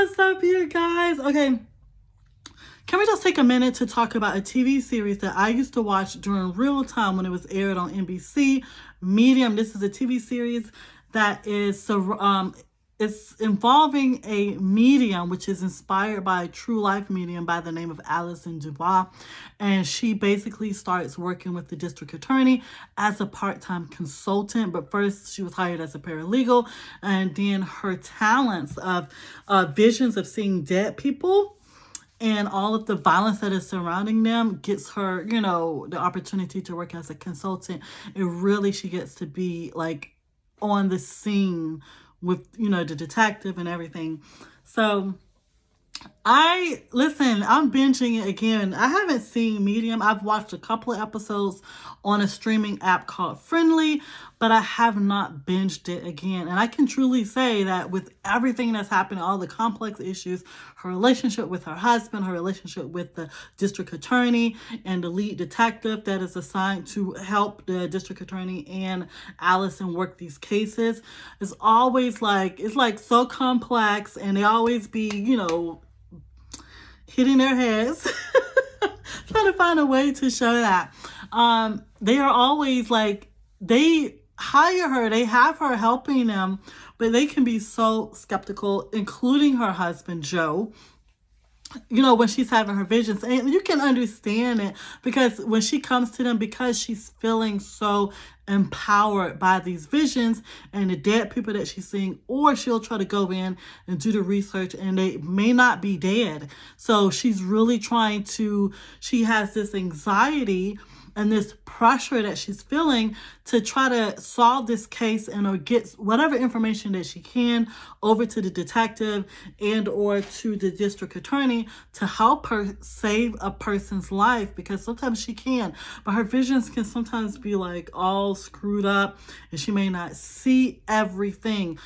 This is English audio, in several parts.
What's up, you guys? Okay, can we just take a minute to talk about a TV series that I used to watch during real time when it was aired on NBC? Medium. This is a TV series that is it's involving a medium which is inspired by a true life medium by the name of Allison Dubois, and she basically starts working with the district attorney as a part-time consultant. But first she was hired as a paralegal, and then her talents of visions of seeing dead people and all of the violence that is surrounding them gets her, the opportunity to work as a consultant. And really, she gets to be like on the scene with, the detective and everything. So I'm binging it again. I haven't seen Medium. I've watched a couple of episodes on a streaming app called Friendly, but I have not binged it again. And I can truly say that with everything that's happening, all the complex issues, her relationship with her husband, her relationship with the district attorney and the lead detective that is assigned to help the district attorney and Allison work these cases, is always it's so complex, and they always be, hitting their heads trying to find a way to show that. They are always they hire her, they have her helping them, but they can be so skeptical, including her husband Joe, when she's having her visions. And you can understand it, because when she comes to them, because she's feeling so empowered by these visions and the dead people that she's seeing, or she'll try to go in and do the research and they may not be dead. So she's really she has this anxiety and this pressure that she's feeling to try to solve this case and get whatever information that she can over to the detective and or to the district attorney to help her save a person's life, because sometimes she can, but her visions can sometimes be all screwed up and she may not see everything.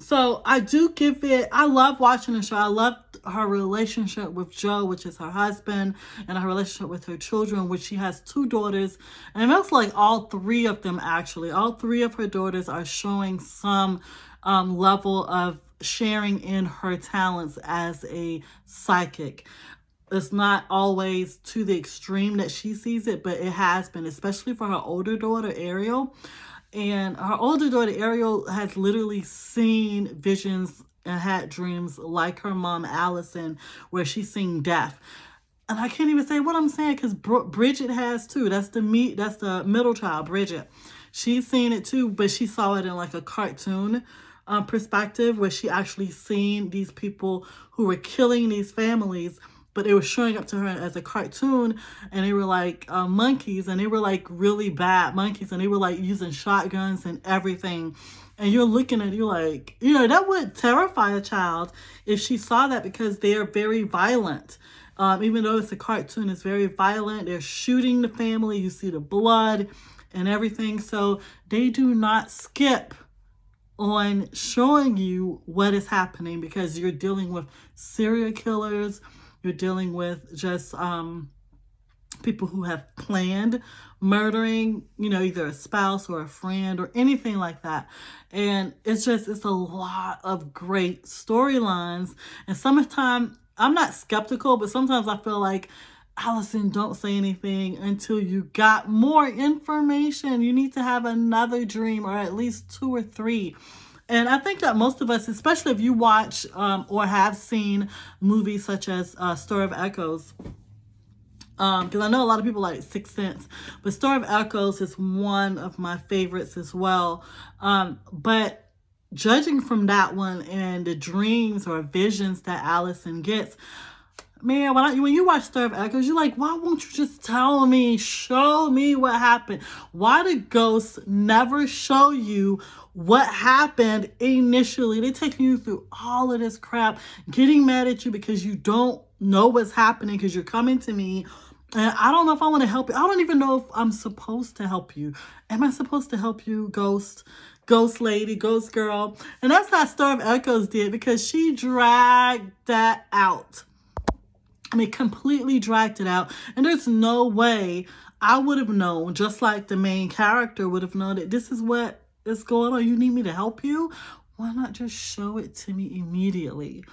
So I love watching the show. I love her relationship with Joe, which is her husband, and her relationship with her children, which she has 2 daughters. And it looks like all 3 of them, actually, all 3 of her daughters are showing some level of sharing in her talents as a psychic. It's not always to the extreme that she sees it, but it has been, especially for her older daughter, Ariel. And her older daughter, Ariel, has literally seen visions and had dreams like her mom, Allison, where she's seen death. And I can't even say what I'm saying, because Bridget has too. That's the middle child, Bridget. She's seen it too, but she saw it in a cartoon perspective, where she actually seen these people who were killing these families, but they were showing up to her as a cartoon, and they were monkeys, and they were really bad monkeys, and they were using shotguns and everything. And you're looking at that would terrify a child if she saw that, because they are very violent. Even though it's a cartoon, it's very violent. They're shooting the family. You see the blood and everything. So they do not skip on showing you what is happening, because you're dealing with serial killers. You're dealing with just people who have planned murdering, either a spouse or a friend or anything like that. And it's a lot of great storylines. And sometimes I'm not skeptical, but sometimes I feel like, Allison, don't say anything until you got more information. You need to have another dream, or at least 2 or 3. And I think that most of us, especially if you watch or have seen movies such as Story of Echoes, because I know a lot of people like Sixth Sense, but Story of Echoes is one of my favorites as well. But judging from that one and the dreams or visions that Allison gets, man, when you watch Story of Echoes, you're like, why won't you just tell me, show me what happened? Why do ghosts never show you what happened initially? They're taking you through all of this crap, getting mad at you because you don't know what's happening, because you're coming to me and I don't know if I want to help you. I don't even know if I'm supposed to help you. Am I supposed to help you, ghost lady, ghost girl? And that's how Story of Echoes did, because she dragged that out. Completely dragged it out. And there's no way I would have known, just like the main character would have known, that this is what is going on. You need me to help you? why not just show it to me immediately?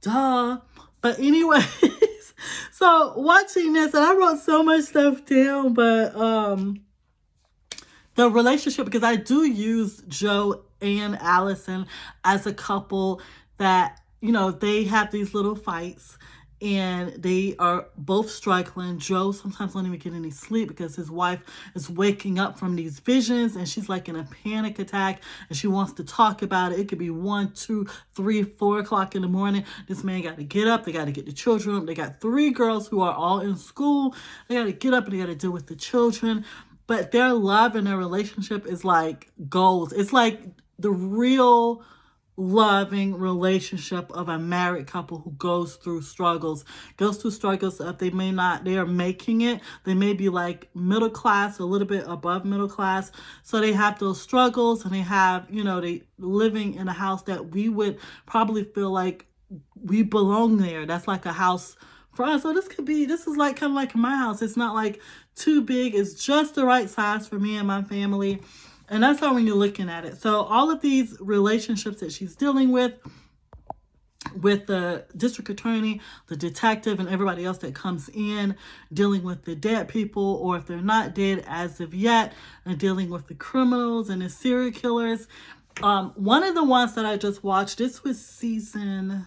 Duh. But anyways, so watching this, and I wrote so much stuff down, but the relationship, because I do use Joe and Allison as a couple that, you know, they have these little fights and they are both struggling. Joe sometimes don't even get any sleep because his wife is waking up from these visions and she's like in a panic attack and she wants to talk about it. It could be 1, 2, 3, 4 o'clock in the morning. This man got to get up. They got to get the children up. They got 3 girls who are all in school. They got to get up and they got to deal with the children. But their love and their relationship is like goals. It's like the real loving relationship of a married couple who goes through struggles if they are making it. They may be like middle class, a little bit above middle class. So they have those struggles and they have, you know, they living in a house that we would probably feel like we belong there. That's like a house for us. So this is like kind of like my house. It's not like too big. It's just the right size for me and my family. And that's how when you're looking at it. So all of these relationships that she's dealing with the district attorney, the detective, and everybody else that comes in, dealing with the dead people, or if they're not dead as of yet, and dealing with the criminals and the serial killers. One of the ones that I just watched, this was I'm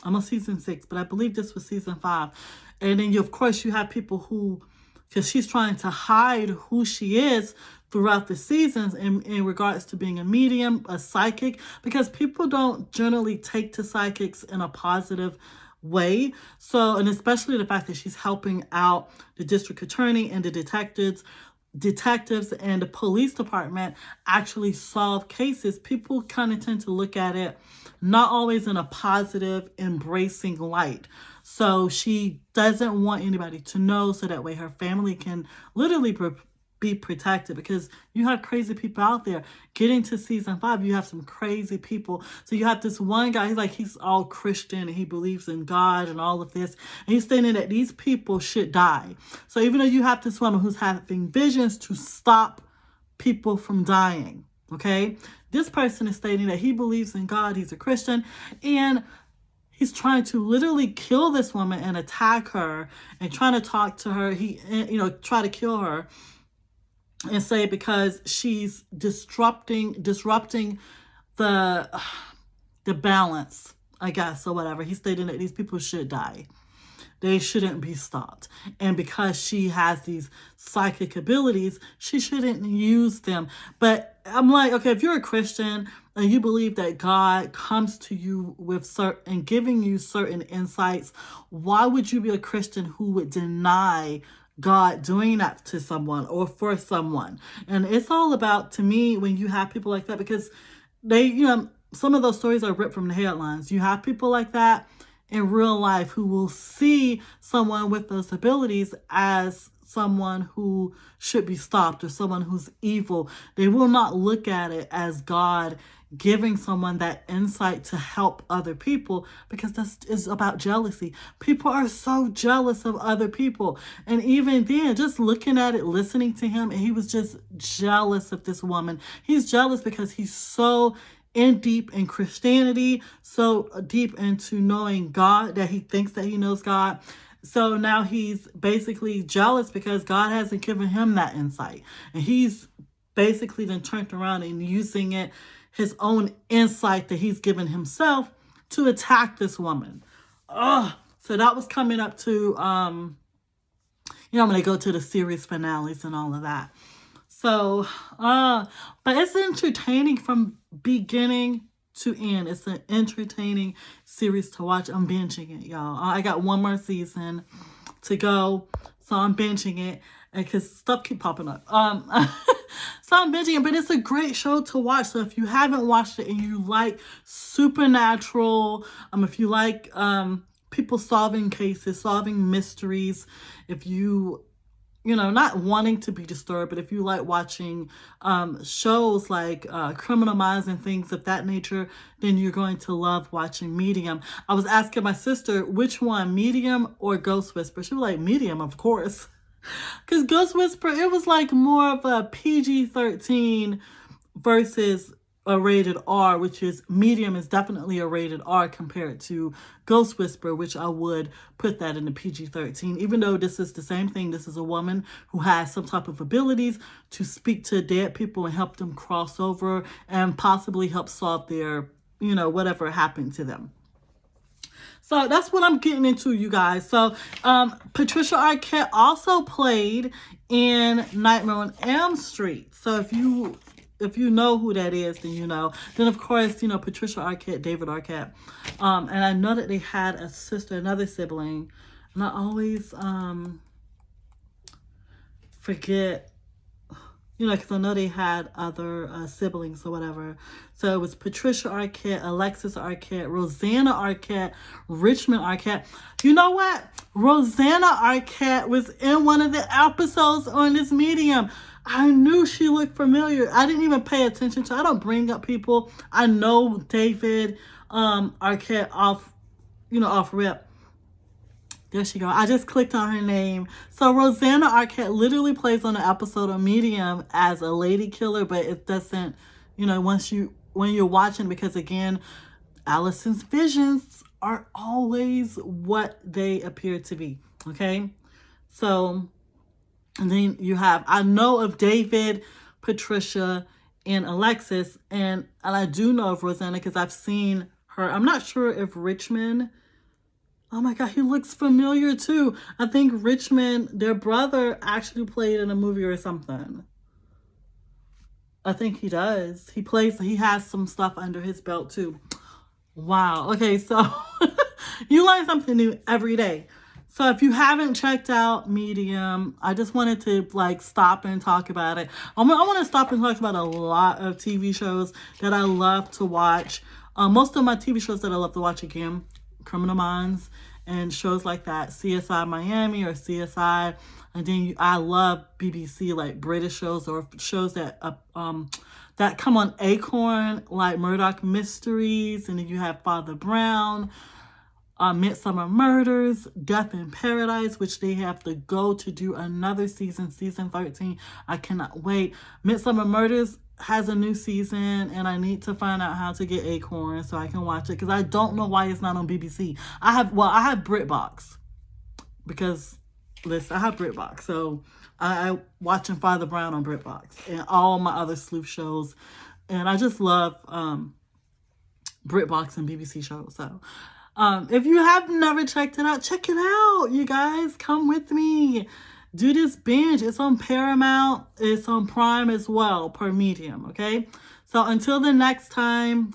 on season 6, but I believe this was season 5. And then of course you have people who, because she's trying to hide who she is throughout the seasons in regards to being a medium, a psychic, because people don't generally take to psychics in a positive way. So, and especially the fact that she's helping out the district attorney and the detectives and the police department actually solve cases, people kind of tend to look at it not always in a positive, embracing light. So she doesn't want anybody to know, so that way her family can literally be protected, because you have crazy people out there. Getting to season 5, you have some crazy people. So you have this one guy, he's all Christian and he believes in God and all of this. And he's stating that these people should die. So even though you have this woman who's having visions to stop people from dying, okay? This person is stating that he believes in God, he's a Christian, and he's trying to literally kill this woman and attack her and trying to talk to her. Try to kill her and say because she's disrupting the balance, I guess, or whatever. He's stating that these people should die. They shouldn't be stopped. And because she has these psychic abilities, she shouldn't use them. But I'm like, okay, if you're a Christian and you believe that God comes to you with and giving you certain insights, why would you be a Christian who would deny God doing that to someone or for someone? And it's all about, to me, when you have people like that, because some of those stories are ripped from the headlines. You have people like that in real life who will see someone with those abilities as someone who should be stopped or someone who's evil. They will not look at it as God giving someone that insight to help other people, because that is about jealousy. People are so jealous of other people. And even then, just looking at it, listening to him, and he was just jealous of this woman. He's jealous because he's so deep in Christianity, so deep into knowing God that he thinks that he knows God. So now he's basically jealous because God hasn't given him that insight. And he's basically then turned around and using it, his own insight that he's given himself, to attack this woman. So that was coming up to, when they go to the series finales and all of that. So, but it's entertaining from beginning to end. It's an entertaining series to watch. I'm binging it, y'all. I got one more season to go, so I'm binging it because stuff keep popping up. So I'm binging it, but it's a great show to watch. So if you haven't watched it and you like supernatural, if you like people solving cases, solving mysteries, if you not wanting to be disturbed, but if you like watching shows like Criminal Minds and things of that nature, then you're going to love watching Medium. I was asking my sister which one, Medium or Ghost Whisper. She was like, Medium, of course. Because Ghost Whisper, it was like more of a PG-13 versus a rated R, which is Medium is definitely a rated R compared to Ghost Whisperer, which I would put that in the PG-13. Even though this is the same thing, this is a woman who has some type of abilities to speak to dead people and help them cross over and possibly help solve their, whatever happened to them. So that's what I'm getting into, you guys. So Patricia Arquette also played in Nightmare on Elm Street. So if you know who that is, then you know. Then, of course, Patricia Arquette, David Arquette. And I know that they had a sister, another sibling. And I always forget, because I know they had other siblings or whatever. So it was Patricia Arquette, Alexis Arquette, Rosanna Arquette, Richmond Arquette. You know what? Rosanna Arquette was in one of the episodes on this Medium. I knew she looked familiar. I didn't even pay attention to. I don't bring up people. I know David Arquette off rip. There she go. I just clicked on her name. So Rosanna Arquette literally plays on an episode of Medium as a lady killer, but it doesn't, when you're watching, because again, Allison's visions are always what they appear to be. Okay. So, and then you have, I know of David, Patricia, and Alexis, and I do know of Rosanna because I've seen her. I'm not sure if Richmond, oh my God, he looks familiar too. I think Richmond, their brother, actually played in a movie or something. I think he does. He has some stuff under his belt too. Wow. Okay, so you learn something new every day. So if you haven't checked out Medium, I just wanted to stop and talk about it. I want to stop and talk about a lot of TV shows that I love to watch. Most of my TV shows that I love to watch, again, Criminal Minds and shows like that, CSI Miami or CSI. And then I love BBC, like British shows or shows that that come on Acorn, like Murdoch Mysteries. And then you have Father Brown, Midsummer Murders, Death in Paradise, which they have to go to do another season 13. I cannot wait. Midsummer Murders has a new season, and I need to find out how to get Acorn so I can watch it, because I don't know why it's not on BBC. I have BritBox, because listen, I have BritBox, so I watching Father Brown on BritBox and all my other sleuth shows, and I just love BritBox and BBC shows. So if you have never checked it out, check it out, you guys. Come with me. Do this binge. It's on Paramount. It's on Prime as well, per Medium, okay? So until the next time,